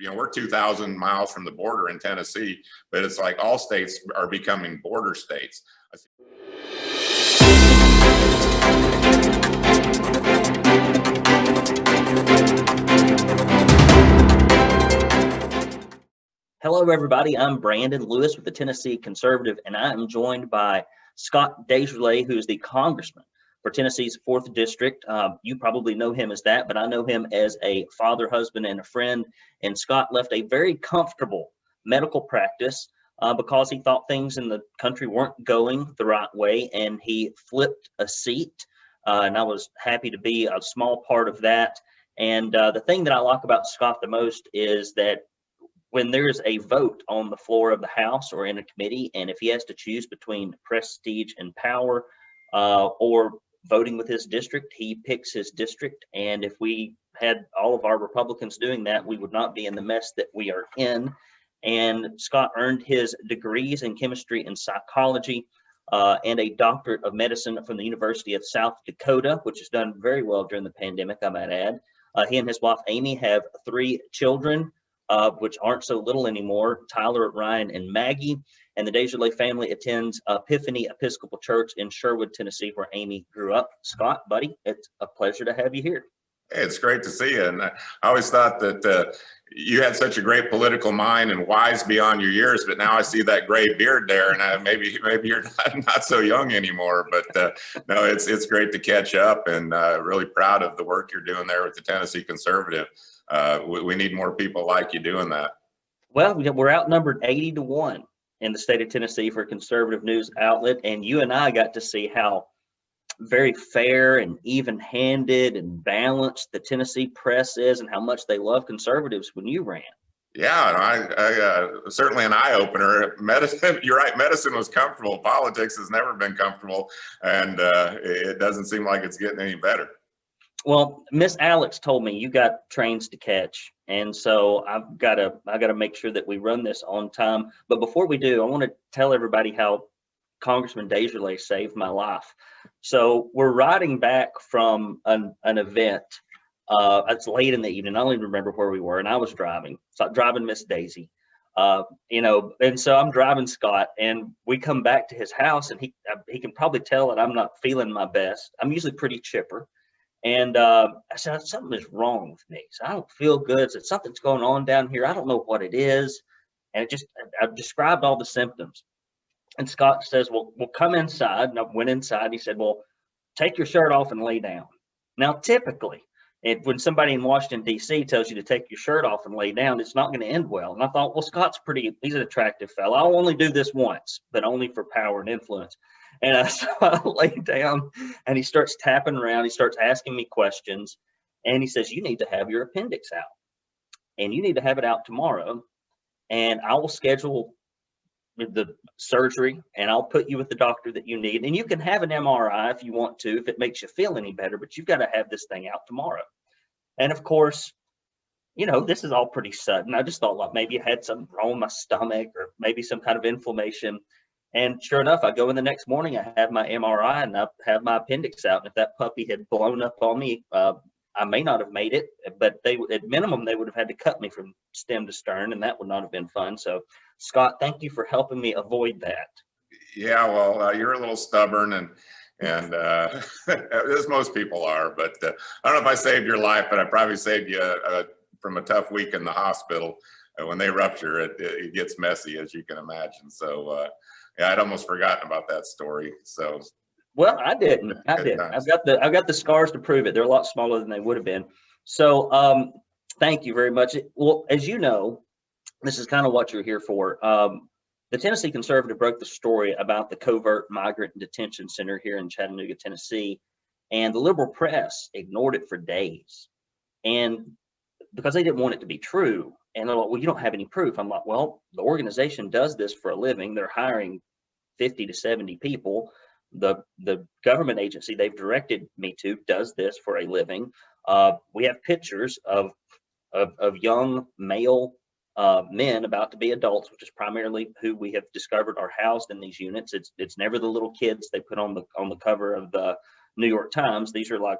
we're 2,000 miles from the border in Tennessee, but it's like all states are becoming border states. Hello, everybody. I'm Brandon Lewis with the Tennessee Conservative, and I am joined by Scott Desjarlais, who is the congressman for Tennessee's 4th District. You probably know him as that, but I know him as a father, husband, and a friend. And Scott left a very comfortable medical practice because he thought things in the country weren't going the right way, and he flipped a seat. And I was happy to be a small part of that. And the thing that I like about Scott the most is that when there's a vote on the floor of the House or in a committee, and if he has to choose between prestige and power or voting with his district, he picks his district. And if we had all of our Republicans doing that, we would not be in the mess that we are in. And Scott earned his degrees in chemistry and psychology and a doctorate of medicine from the University of South Dakota, which has done very well during the pandemic, I might add. He and his wife, Amy, have 3 children, which aren't so little anymore, Tyler, Ryan, and Maggie. And the Desjarlais family attends Epiphany Episcopal Church in Sherwood, Tennessee, where Amy grew up. Scott, buddy, it's a pleasure to have you here. Hey, it's great to see you. And I always thought that you had such a great political mind and wise beyond your years, but now I see that gray beard there, and maybe you're not so young anymore. But no, it's great to catch up, and really proud of the work you're doing there with the Tennessee Conservative. We need more people like you doing that. Well, we're outnumbered 80-1 in the state of Tennessee for a conservative news outlet, and you and I got to see how very fair and even-handed and balanced the Tennessee press is, and how much they love conservatives when you ran. Yeah, I certainly an eye-opener. Medicine, you're right, medicine was comfortable. Politics has never been comfortable, and it doesn't seem like it's getting any better. Well, Miss Alex told me you got trains to catch, and so I gotta make sure that we run this on time. But before we do, I want to tell everybody how Congressman DesJarlais saved my life. So we're riding back from an event. It's late in the evening. I don't even remember where we were, and I was driving. So driving Miss Daisy, and so I'm driving Scott, and we come back to his house, and he can probably tell that I'm not feeling my best. I'm usually pretty chipper. And I said, something is wrong with me. So I don't feel good. I said, something's going on down here. I don't know what it is. And I described all the symptoms. And Scott says, well, we'll come inside. And I went inside. And he said, well, take your shirt off and lay down. Now, typically, when somebody in Washington, D.C. tells you to take your shirt off and lay down, it's not going to end well. And I thought, well, he's an attractive fellow. I'll only do this once, but only for power and influence. And so I lay down, and he starts tapping around. He starts asking me questions, and he says, you need to have your appendix out, and you need to have it out tomorrow, and I will schedule the surgery, and I'll put you with the doctor that you need, and you can have an MRI if you want to, if it makes you feel any better, but you've got to have this thing out tomorrow. And of course, this is all pretty sudden. I just thought, like, maybe I had something wrong with my stomach, or maybe some kind of inflammation. And sure enough, I go in the next morning, I have my MRI, and I have my appendix out. And if that puppy had blown up on me, I may not have made it, but at minimum, they would have had to cut me from stem to stern, and that would not have been fun. So, Scott, thank you for helping me avoid that. Yeah, well, you're a little stubborn, and as most people are, but I don't know if I saved your life, but I probably saved you from a tough week in the hospital. When they rupture, it gets messy, as you can imagine. So, yeah, I'd almost forgotten about that story. So, well, I didn't. I've got the scars to prove it. They're a lot smaller than they would have been. So, thank you very much. Well, as you know, this is kind of what you're here for. The Tennessee Conservative broke the story about the covert migrant detention center here in Chattanooga, Tennessee, and the liberal press ignored it for days, and because they didn't want it to be true. And they're like, well, you don't have any proof. I'm like, well, the organization does this for a living. They're hiring 50 to 70 people. The government agency they've directed me to does this for a living. We have pictures of young male men about to be adults, which is primarily who we have discovered are housed in these units. It's never the little kids they put on the cover of the New York Times. These are like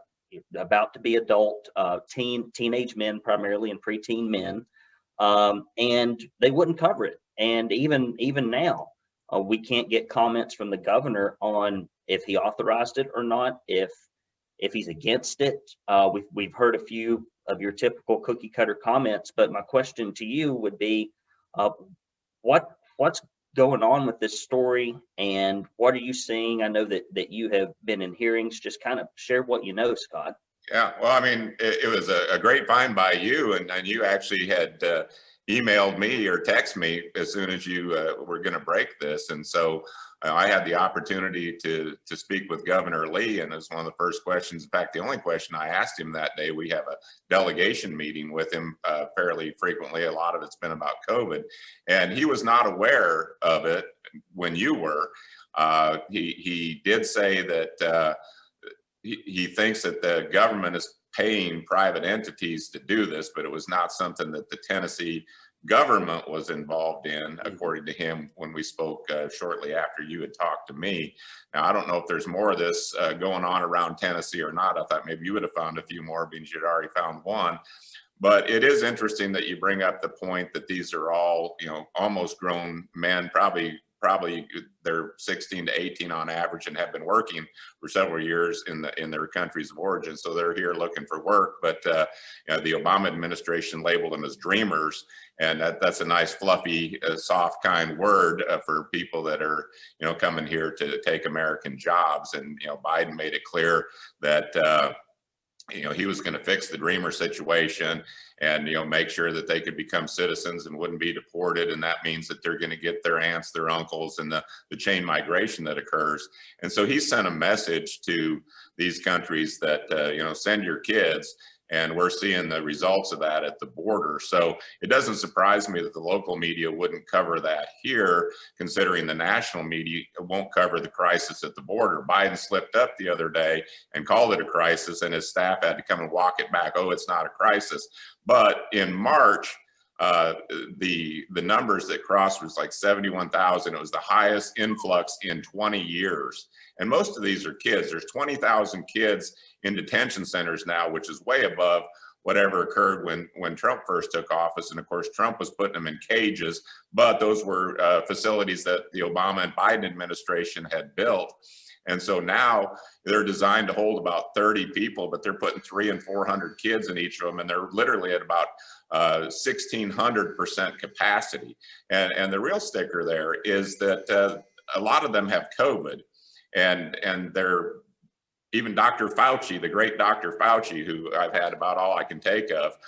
about to be adult teenage men primarily, and preteen men. and they wouldn't cover it. And even now, we can't get comments from the governor on if he authorized it or not, if he's against it. We've heard a few of your typical cookie cutter comments, but my question to you would be, what's going on with this story, and what are you seeing? I know that you have been in hearings. Just kind of share what you know, Scott. Yeah, well, I mean, it was a great find by you, and you actually had emailed me or text me as soon as you were going to break this, and so I had the opportunity to speak with Governor Lee, and it was one of the first questions. In fact, the only question I asked him that day. We have a delegation meeting with him fairly frequently. A lot of it's been about COVID, and he was not aware of it when you were. He did say that. He thinks that the government is paying private entities to do this, but it was not something that the Tennessee government was involved in, according to him, when we spoke shortly after you had talked to me. Now, I don't know if there's more of this going on around Tennessee or not. I thought maybe you would have found a few more, being you'd already found one. But it is interesting that you bring up the point that these are all, almost grown men, probably they're 16 to 18 on average, and have been working for several years in their countries of origin. So they're here looking for work. But the Obama administration labeled them as dreamers, and that's a nice, fluffy, soft, kind word for people that are coming here to take American jobs. And Biden made it clear that he was going to fix the dreamer situation and make sure that they could become citizens and wouldn't be deported. And that means that they're going to get their aunts, their uncles, and the chain migration that occurs. And so he sent a message to these countries that send your kids. And we're seeing the results of that at the border. So it doesn't surprise me that the local media wouldn't cover that here, considering the national media won't cover the crisis at the border. Biden slipped up the other day and called it a crisis, and his staff had to come and walk it back. Oh, it's not a crisis. But in March, the numbers that crossed was like 71,000. It was the highest influx in 20 years. And most of these are kids. There's 20,000 kids in detention centers now, which is way above whatever occurred when Trump first took office. And of course, Trump was putting them in cages, but those were facilities that the Obama and Biden administration had built. And so now they're designed to hold about 30 people, but they're putting 300 and 400 kids in each of them. And they're literally at about 1,600% capacity. And the real sticker there is that a lot of them have COVID, and they're, even Dr. Fauci, the great Dr. Fauci, who I've had about all I can take of,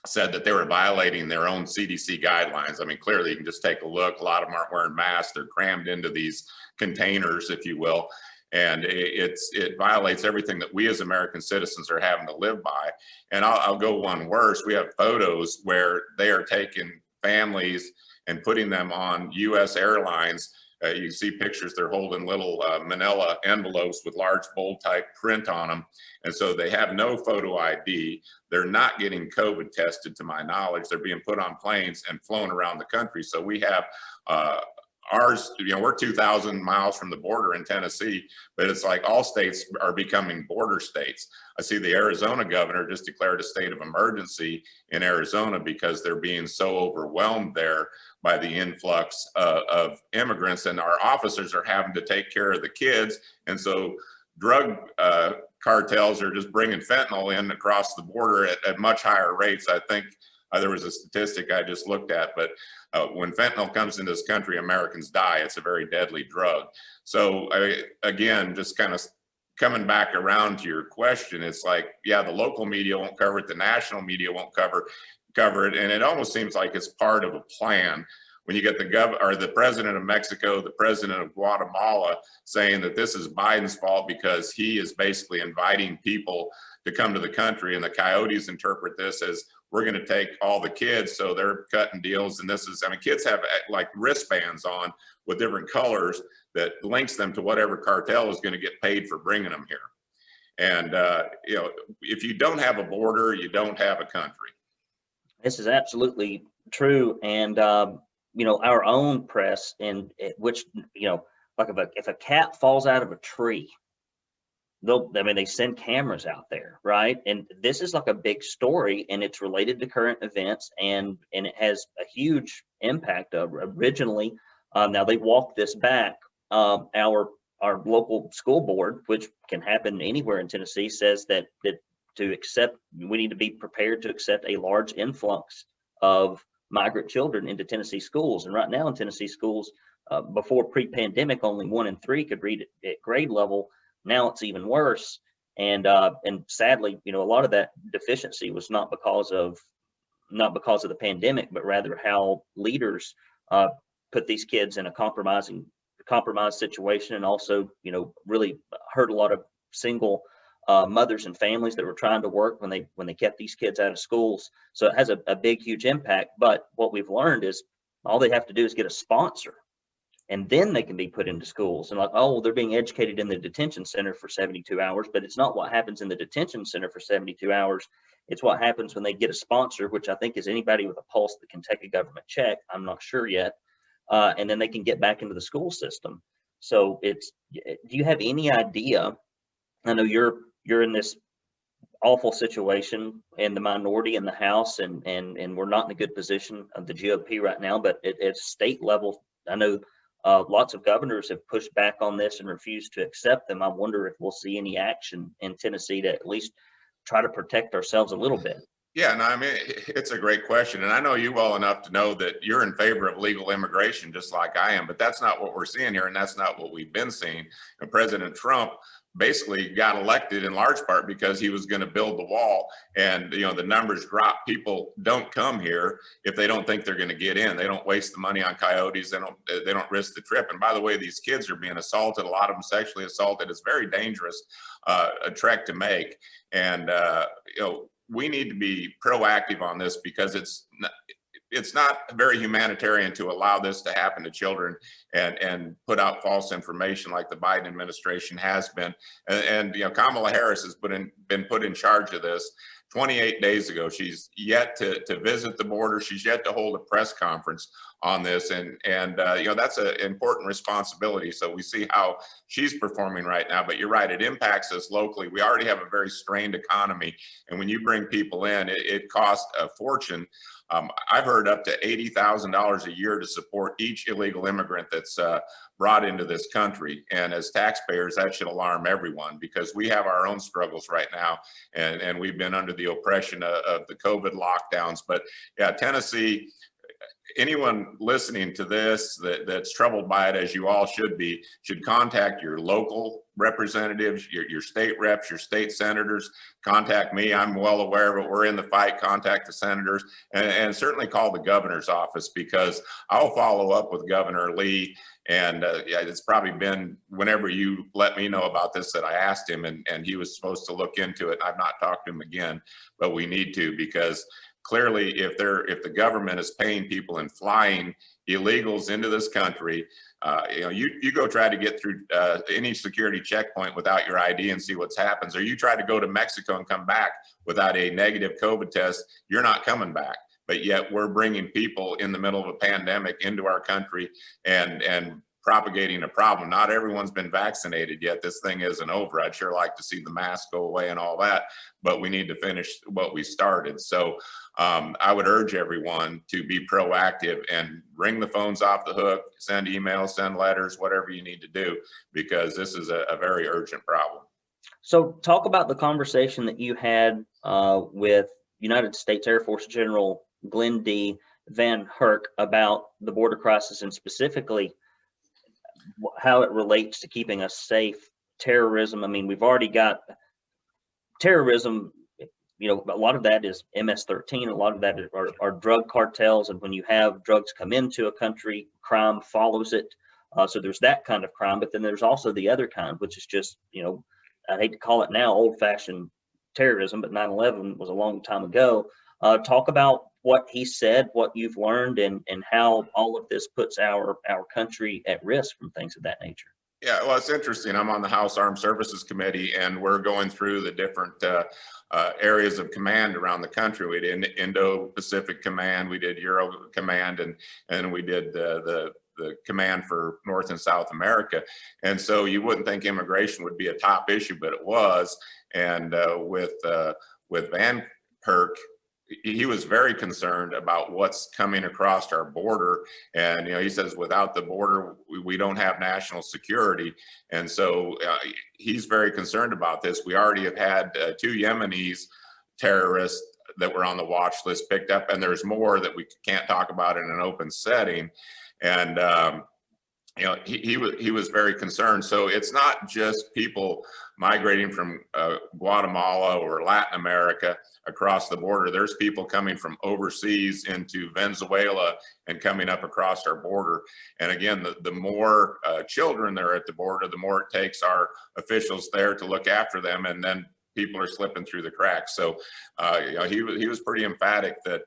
said that they were violating their own CDC guidelines. I mean, clearly you can just take a look. A lot of them aren't wearing masks. They're crammed into these containers, if you will. And it violates everything that we as American citizens are having to live by. And I'll go one worse. We have photos where they are taking families and putting them on U.S. airlines. You see pictures, they're holding little manila envelopes with large bold type print on them. And so they have no photo ID. They're not getting COVID tested, to my knowledge. They're being put on planes and flown around the country. So we have ours, we're 2,000 miles from the border in Tennessee, but it's like all states are becoming border states. I see the Arizona governor just declared a state of emergency in Arizona because they're being so overwhelmed there by the influx of immigrants, and our officers are having to take care of the kids. And so drug cartels are just bringing fentanyl in across the border at much higher rates. I think there was a statistic I just looked at, but when fentanyl comes into this country, Americans die. It's a very deadly drug. So again, just kind of coming back around to your question, it's like, yeah, the local media won't cover it. The national media won't cover it. And it almost seems like it's part of a plan. When you get the president of Mexico, the president of Guatemala saying that this is Biden's fault because he is basically inviting people to come to the country, and the coyotes interpret this as we're going to take all the kids, so they're cutting deals. And kids have like wristbands on with different colors that links them to whatever cartel is going to get paid for bringing them here. And if you don't have a border, you don't have a country. This is absolutely true. And our own press, in which like if a cat falls out of a tree, they send cameras out there, right? And this is like a big story, and it's related to current events, and it has a huge impact. Originally, now they walked this back. Our local school board, which can happen anywhere in Tennessee, says that we need to be prepared to accept a large influx of migrant children into Tennessee schools. And right now in Tennessee schools, before pre-pandemic, only 1 in 3 could read at grade level. Now it's even worse. And sadly, a lot of that deficiency was not because of the pandemic, but rather how leaders put these kids in a compromised situation, and also, really hurt a lot of single mothers and families that were trying to work when they kept these kids out of schools. So it has a big, huge impact. But what we've learned is all they have to do is get a sponsor, and then they can be put into schools. And like, oh, well, they're being educated in the detention center for 72 hours, but it's not what happens in the detention center for 72 hours. It's what happens when they get a sponsor, which I think is anybody with a pulse that can take a government check. I'm not sure yet. And then they can get back into the school system. So do you have any idea? I know you're in this awful situation in the minority in the House, and we're not in a good position of the GOP right now, but at state level, I know lots of governors have pushed back on this and refused to accept them. I wonder if we'll see any action in Tennessee to at least try to protect ourselves a little bit. Yeah, no, I mean, it's a great question. And I know you well enough to know that you're in favor of legal immigration, just like I am, but that's not what we're seeing here. And that's not what we've been seeing. And President Trump basically got elected in large part because he was going to build the wall, and the numbers drop. People don't come here if they don't think they're going to get in. They don't waste the money on coyotes. They don't risk the trip. And by the way, these kids are being assaulted, a lot of them sexually assaulted. It's very dangerous, a trek to make. And we need to be proactive on this, because it's not very humanitarian to allow this to happen to children and put out false information like the Biden administration has been. And Kamala Harris has been put in charge of this 28 days ago. She's yet to visit the border. She's yet to hold a press conference on this. And that's an important responsibility. So we see how she's performing right now. But you're right, it impacts us locally. We already have a very strained economy. And when you bring people in, it costs a fortune. I've heard up to $80,000 a year to support each illegal immigrant that's brought into this country. And as taxpayers, that should alarm everyone, because we have our own struggles right now, and we've been under the oppression of the COVID lockdowns. But yeah, Tennessee, anyone listening to this that's troubled by it, as you all should be, should contact your local representatives, your state reps, your state senators. Contact me. I'm well aware of it. We're in the fight. Contact the senators, and certainly call the governor's office, because I'll follow up with Governor Lee. And it's probably been whenever you let me know about this that I asked him, and he was supposed to look into it. I've not talked to him again, but we need to, because clearly, if the government is paying people and flying illegals into this country, you go try to get through any security checkpoint without your ID and see what happens, or you try to go to Mexico and come back without a negative COVID test, you're not coming back. But yet we're bringing people in the middle of a pandemic into our country and propagating a problem. Not everyone's been vaccinated yet. This thing isn't over. I'd sure like to see the mask go away and all that, but we need to finish what we started. So I would urge everyone to be proactive and ring the phones off the hook, send emails, send letters, whatever you need to do, because this is a very urgent problem. So talk about the conversation that you had with United States Air Force General Glenn D. Van Herk about the border crisis, and specifically how it relates to keeping us safe. Terrorism, I mean, we've already got terrorism, a lot of that is MS-13, a lot of that are drug cartels, and when you have drugs come into a country, crime follows it. So there's that kind of crime, but then there's also the other kind, which is just, I hate to call it now old-fashioned terrorism, but 9/11 was a long time ago. Talk about what he said, what you've learned, and how all of this puts our country at risk from things of that nature. Yeah, well, it's interesting. I'm on the House Armed Services Committee, and we're going through the different areas of command around the country. We did Indo-Pacific Command, we did Euro Command, and we did the the command for North and South America. And so you wouldn't think immigration would be a top issue, but it was. And with Van Herk, he was very concerned about what's coming across our border. And, he says, without the border, we don't have national security. And so he's very concerned about this. We already have had 2 Yemenis terrorists that were on the watch list picked up, and there's more that we can't talk about in an open setting. And, he was very concerned. So it's not just people migrating from Guatemala or Latin America across the border. There's people coming from overseas into Venezuela and coming up across our border. And again, the more children there are at the border, the more it takes our officials there to look after them, and then people are slipping through the cracks. So he was pretty emphatic that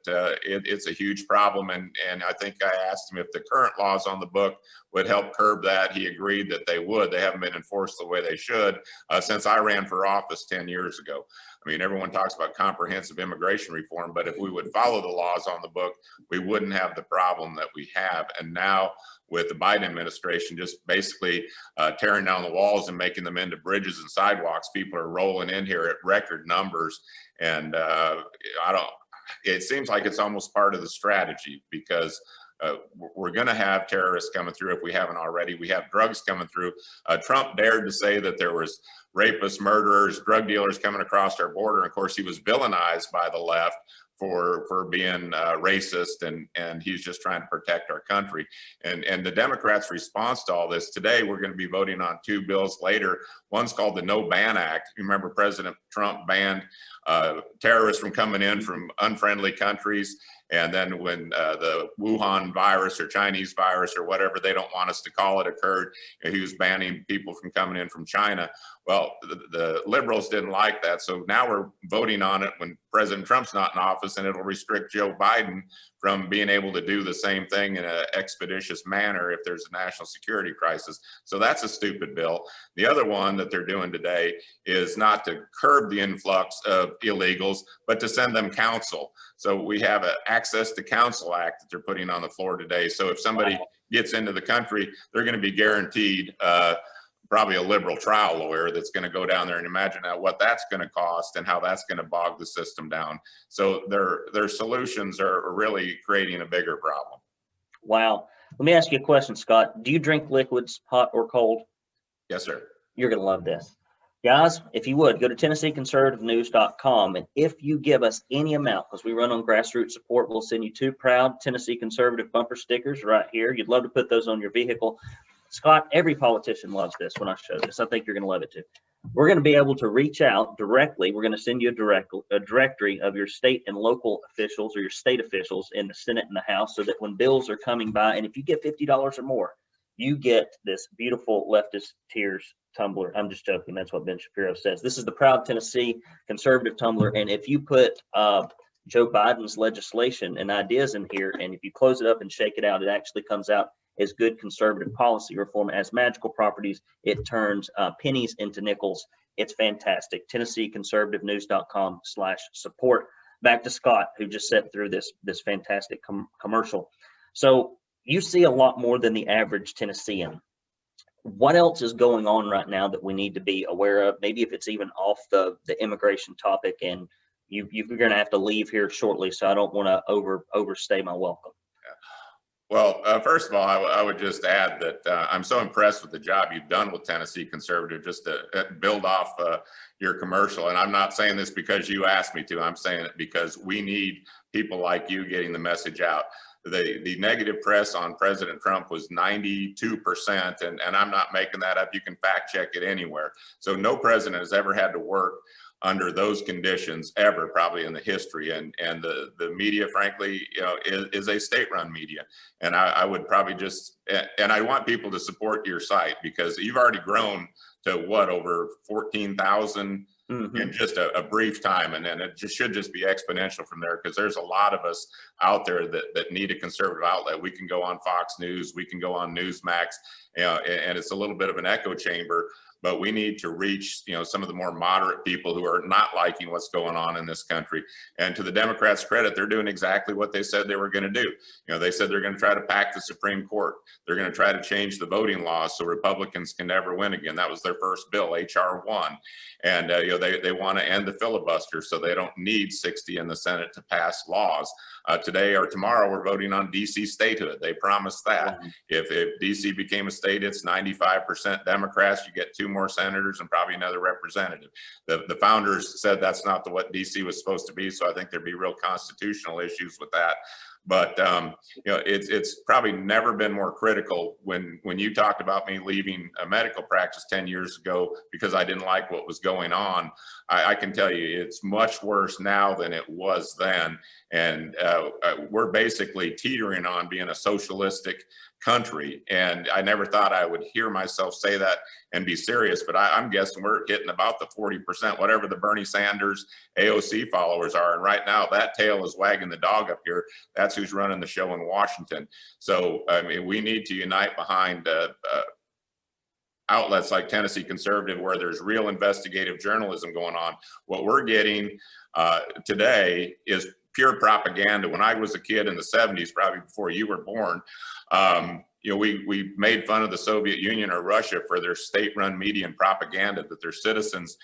it's a huge problem. And I think I asked him if the current laws on the book would help curb that. He agreed that they would. They haven't been enforced the way they should since I ran for office 10 years ago. I mean, everyone talks about comprehensive immigration reform, but if we would follow the laws on the book, we wouldn't have the problem that we have. And now with the Biden administration just basically tearing down the walls and making them into bridges and sidewalks, people are rolling in here at record numbers. And it seems like it's almost part of the strategy, because we're going to have terrorists coming through if we haven't already. We have drugs coming through. Trump dared to say that there was rapists, murderers, drug dealers coming across our border. And of course, he was villainized by the left for being racist, and he's just trying to protect our country. And the Democrats' response to all this, today we're going to be voting on 2 bills later. One's called the No Ban Act. You remember President Trump banned terrorists from coming in from unfriendly countries. And then when the Wuhan virus or Chinese virus or whatever they don't want us to call it occurred, he was banning people from coming in from China. Well, the liberals didn't like that. So now we're voting on it when President Trump's not in office, and it'll restrict Joe Biden from being able to do the same thing in an expeditious manner if there's a national security crisis. So that's a stupid bill. The other one that they're doing today is not to curb the influx of illegals, but to send them counsel. So we have an Access to Counsel Act that they're putting on the floor today. So if somebody gets into the country, they're going to be guaranteed probably a liberal trial lawyer that's going to go down there, and imagine what that's going to cost and how that's going to bog the system down. So their solutions are really creating a bigger problem. Wow. Let me ask you a question, Scott. Do you drink liquids, hot or cold? Yes, sir. You're going to love this. Guys, if you would, go to TennesseeConservativeNews.com, and if you give us any amount, because we run on grassroots support, we'll send you 2 proud Tennessee Conservative bumper stickers right here. You'd love to put those on your vehicle. Scott, every politician loves this when I show this. I think you're going to love it too. We're going to be able to reach out directly. We're going to send you a directory of your state and local officials, or your state officials in the Senate and the House, so that when bills are coming by, and if you get $50 or more, you get this beautiful leftist tears tumbler. I'm just joking. That's what Ben Shapiro says. This is the proud Tennessee conservative tumbler. And if you put Joe Biden's legislation and ideas in here, and if you close it up and shake it out, it actually comes out as good conservative policy reform. As magical properties, it turns pennies into nickels. It's fantastic. TennesseeConservativeNews.com/support. Back to Scott, who just sat through this fantastic commercial. So you see a lot more than the average Tennessean. What else is going on right now that we need to be aware of? Maybe if it's even off the immigration topic, and you're going to have to leave here shortly, so I don't want to overstay my welcome. Well, first of all, I would just add that I'm so impressed with the job you've done with Tennessee Conservative, just to build off your commercial. And I'm not saying this because you asked me to. I'm saying it because we need people like you getting the message out. The negative press on President Trump was 92%, and I'm not making that up. You can fact check it anywhere. So no president has ever had to work under those conditions ever, probably in the history. And the media, frankly, is a state-run media. And I would probably just, and I want people to support your site, because you've already grown to what, over 14,000 in just a brief time. And then it should just be exponential from there, because there's a lot of us out there that need a conservative outlet. We can go on Fox News, we can go on Newsmax, and it's a little bit of an echo chamber. but we need to reach, some of the more moderate people who are not liking what's going on in this country. And to the Democrats' credit, they're doing exactly what they said they were going to do. They said they're going to try to pack the Supreme Court. They're going to try to change the voting laws so Republicans can never win again. That was their first bill, H.R. 1. And they want to end the filibuster so they don't need 60 in the Senate to pass laws. Today or tomorrow, we're voting on D.C. statehood. They promised that. If D.C. became a state, it's 95% Democrats. You get 2 more senators and probably another representative. The founders said that's not what D.C. was supposed to be, so I think there'd be real constitutional issues with that. But it's probably never been more critical. When you talked about me leaving a medical practice 10 years ago because I didn't like what was going on, I can tell you it's much worse now than it was then. And we're basically teetering on being a socialistic country. And I never thought I would hear myself say that and be serious, but I'm guessing we're hitting about the 40%, whatever the Bernie Sanders AOC followers are. And right now that tail is wagging the dog up here. That's who's running the show in Washington. So, I mean, we need to unite behind outlets like Tennessee Conservative, where there's real investigative journalism going on. What we're getting today is pure propaganda. When I was a kid in the 70s, probably before you were born, we made fun of the Soviet Union or Russia for their state-run media and propaganda, that their citizens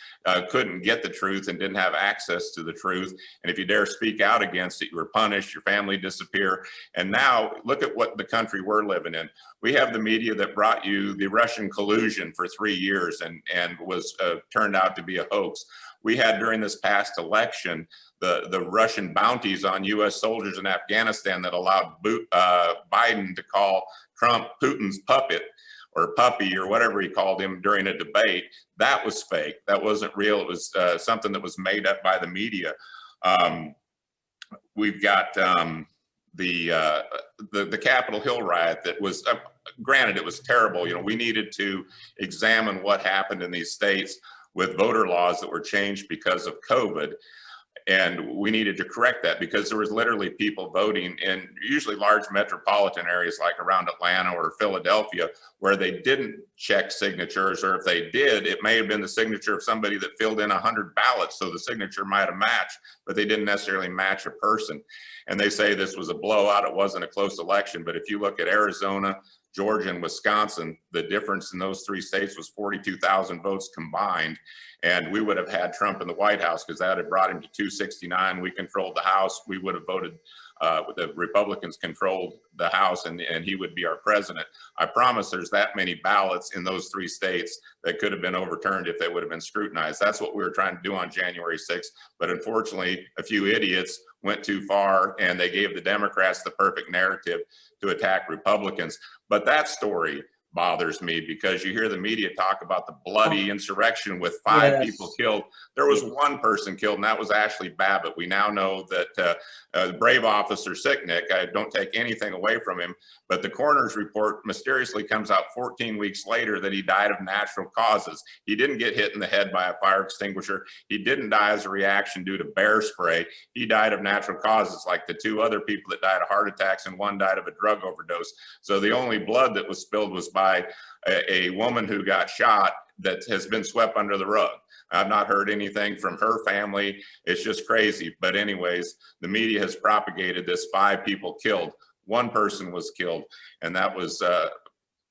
couldn't get the truth and didn't have access to the truth. And if you dare speak out against it, you were punished, your family disappear. And now look at what the country we're living in. We have the media that brought you the Russian collusion for 3 years and was turned out to be a hoax. We had during this past election the Russian bounties on U.S. soldiers in Afghanistan that allowed Biden to call Trump Putin's puppet or puppy or whatever he called him during a debate. That was fake. That wasn't real. It was something that was made up by the media. We've got the Capitol Hill riot that was, granted, it was terrible. We needed to examine what happened in these states with voter laws that were changed because of COVID. And we needed to correct that because there was literally people voting in usually large metropolitan areas like around Atlanta or Philadelphia where they didn't check signatures, or if they did, it may have been the signature of somebody that filled in 100 ballots. So the signature might have matched, but they didn't necessarily match a person. And they say this was a blowout. It wasn't a close election. But if you look at Arizona, Georgia, and Wisconsin, the difference in those 3 states was 42,000 votes combined. And we would have had Trump in the White House because that had brought him to 269. We controlled the House. We would have voted, the Republicans controlled the House, and he would be our president. I promise there's that many ballots in those 3 states that could have been overturned if they would have been scrutinized. That's what we were trying to do on January 6th. But unfortunately, a few idiots went too far and they gave the Democrats the perfect narrative to attack Republicans. But that story bothers me because you hear the media talk about the bloody insurrection with 5 people killed. There was 1 person killed, and that was Ashley Babbitt. We now know that brave officer Sicknick, I don't take anything away from him, but the coroner's report mysteriously comes out 14 weeks later that he died of natural causes. He didn't get hit in the head by a fire extinguisher. He didn't die as a reaction due to bear spray. He died of natural causes, like the 2 other people that died of heart attacks, and 1 died of a drug overdose. So the only blood that was spilled was by a woman who got shot that has been swept under the rug. I've not heard anything from her family. It's just crazy. But anyways, the media has propagated this 5 people killed. 1 person was killed, and that was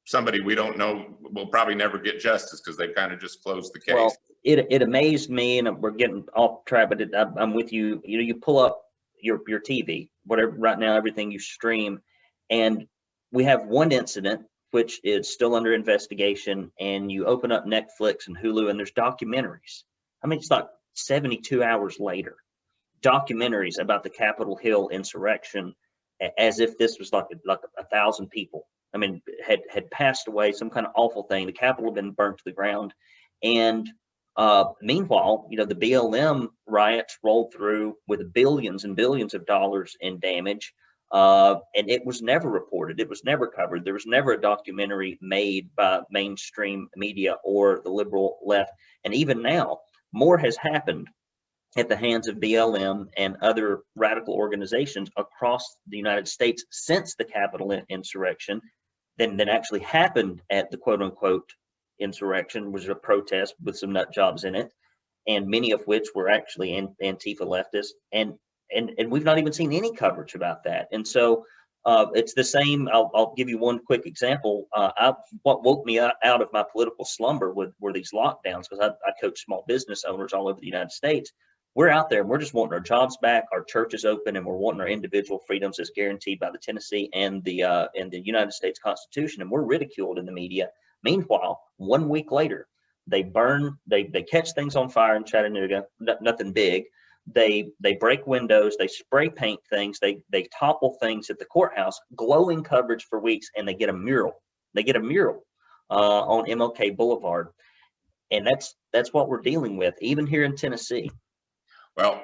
somebody we don't know. We'll probably never get justice because they've kind of just closed the case. Well, it amazed me, and we're getting off track, but I'm with you. You pull up your TV, whatever, right now, everything you stream, and we have 1 incident which is still under investigation, and you open up Netflix and Hulu and there's documentaries. I mean, it's like 72 hours later, documentaries about the Capitol Hill insurrection, as if this was like 1,000 people. I mean, had passed away, some kind of awful thing. The Capitol had been burnt to the ground. And meanwhile, the BLM riots rolled through with billions and billions of dollars in damage. And it was never reported. It was never covered. There was never a documentary made by mainstream media or the liberal left. And even now, more has happened at the hands of BLM and other radical organizations across the United States since the Capitol insurrection than actually happened at the quote unquote insurrection, was a protest with some nut jobs in it, and many of which were actually Antifa leftists. And we've not even seen any coverage about that. And so it's the same. I'll give you one quick example. What woke me out of my political slumber were these lockdowns, because I coach small business owners all over the United States. We're out there and we're just wanting our jobs back, our churches open, and we're wanting our individual freedoms as guaranteed by the Tennessee and the United States Constitution. And we're ridiculed in the media. Meanwhile, 1 week later, they catch things on fire in Chattanooga, nothing big. They break windows, they spray paint things, they topple things at the courthouse, glowing coverage for weeks, and they get a mural. They get a mural on MLK Boulevard. And that's what we're dealing with, even here in Tennessee. Well,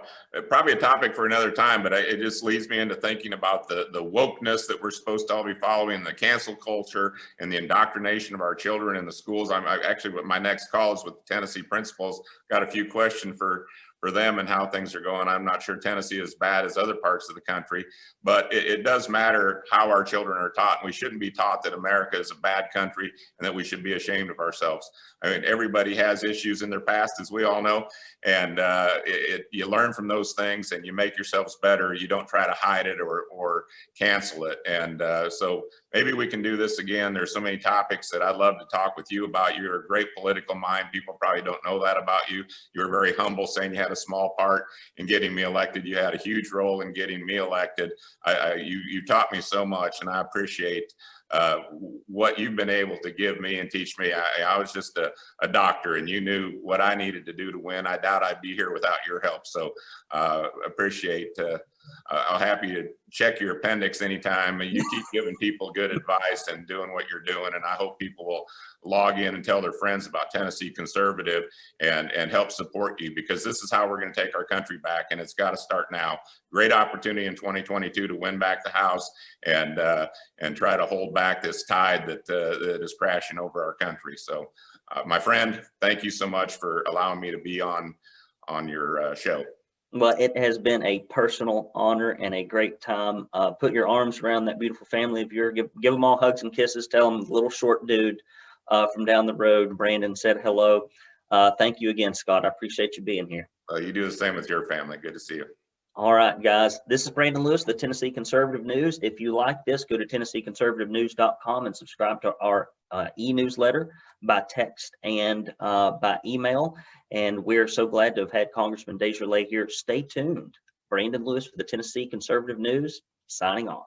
probably a topic for another time, but it just leads me into thinking about the wokeness that we're supposed to all be following, the cancel culture and the indoctrination of our children in the schools. I'm actually, with my next call is with Tennessee principals, got a few questions for them and how things are going. I'm not sure Tennessee is as bad as other parts of the country, but it does matter how our children are taught. And we shouldn't be taught that America is a bad country and that we should be ashamed of ourselves. I mean, everybody has issues in their past, as we all know, and you learn from those things and you make yourselves better. You don't try to hide it or cancel it. And so maybe we can do this again. There's so many topics that I'd love to talk with you about. You're a great political mind. People probably don't know that about you. You're very humble, saying you had a small part in getting me elected. You had a huge role in getting me elected. You taught me so much, and I appreciate what you've been able to give me and teach me. I was just a doctor, and you knew what I needed to do to win. I doubt I'd be here without your help. So appreciate. I'm happy to check your appendix anytime. You keep giving people good advice and doing what you're doing, and I hope people will log in and tell their friends about Tennessee Conservative and help support you, because this is how we're going to take our country back, and it's got to start now. Great opportunity in 2022 to win back the House and try to hold back this tide that is crashing over our country. So, my friend, thank you so much for allowing me to be on your show. Well, it has been a personal honor and a great time. Put your arms around that beautiful family of yours. Give them all hugs and kisses. Tell them the little short dude from down the road, Brandon, said hello. Thank you again, Scott. I appreciate you being here. You do the same with your family. Good to see you. All right, guys. This is Brandon Lewis, the Tennessee Conservative News. If you like this, go to TennesseeConservativeNews.com and subscribe to our e-newsletter by text and by email. And we're so glad to have had Congressman DesJarlais here. Stay tuned. Brandon Lewis for the Tennessee Conservative News, signing off.